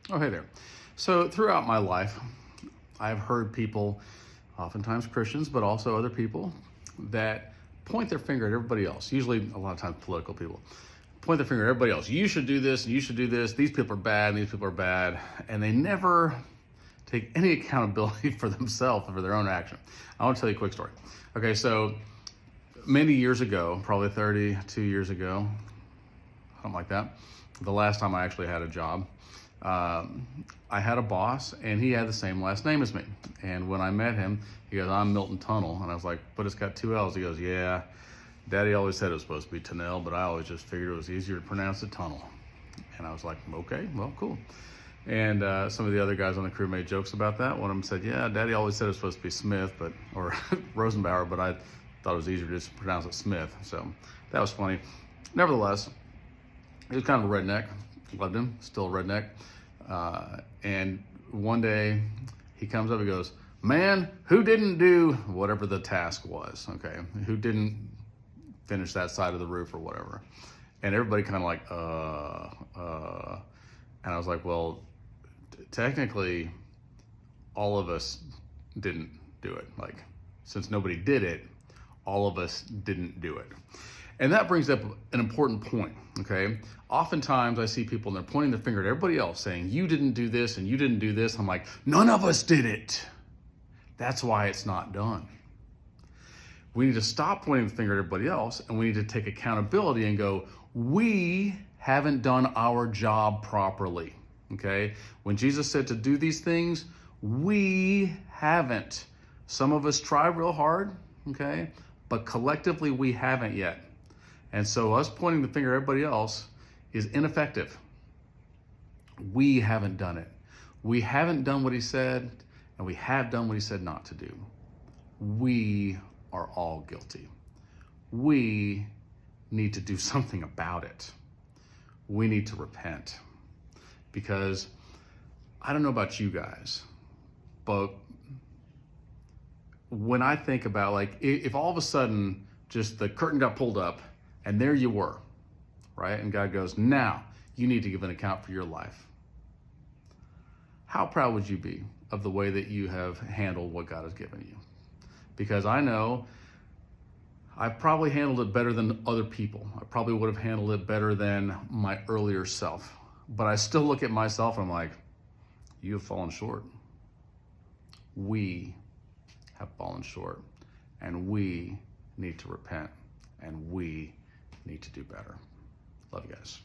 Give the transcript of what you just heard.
Oh, hey there. So throughout my life, I've heard people, oftentimes Christians, but also other people, that point their finger at everybody else. Usually, a lot of times, political people point their finger at everybody else. You should do this, and you should do this. These people are bad, and these people are bad, and they never take any accountability for themselves or for their own action. I want to tell you a quick story. Okay, so many years ago, probably 32 years ago, something like that, the last time I actually had a job, I had a boss and he had the same last name as me. And when I met him, he goes, "I'm Milton Tunnel." And I was like, "But it's got two L's." He goes, "Yeah, Daddy always said it was supposed to be Tunnel, but I always just figured it was easier to pronounce it Tunnel." And I was like, "Okay, well, cool." And some of the other guys on the crew made jokes about that. One of them said, "Yeah, Daddy always said it was supposed to be Smith, or Rosenbauer, but I thought it was easier to just pronounce it Smith." So that was funny. Nevertheless, he was kind of a redneck. Loved him, still a redneck. And one day he comes up and goes, "Man, who didn't do whatever the task was?" Okay, who didn't finish that side of the roof or whatever? And everybody kind of like, and I was like, "Well, technically, all of us didn't do it. Like, since nobody did it, all of us didn't do it." And that brings up an important point, okay? Oftentimes I see people and they're pointing their finger at everybody else saying, "You didn't do this and you didn't do this." I'm like, none of us did it. That's why it's not done. We need to stop pointing the finger at everybody else and we need to take accountability and go, we haven't done our job properly, okay? When Jesus said to do these things, we haven't. Some of us try real hard, okay? But collectively we haven't yet. And so us pointing the finger at everybody else is ineffective. We haven't done it. We haven't done what he said, and we have done what he said not to do. We are all guilty. We need to do something about it. We need to repent. Because I don't know about you guys, but when I think about, like, if all of a sudden just the curtain got pulled up and there you were, right? And God goes, "Now you need to give an account for your life." How proud would you be of the way that you have handled what God has given you? Because I know I've probably handled it better than other people. I probably would have handled it better than my earlier self. But I still look at myself and I'm like, you have fallen short. We have fallen short. And we need to repent. And we need to do better. Love you guys.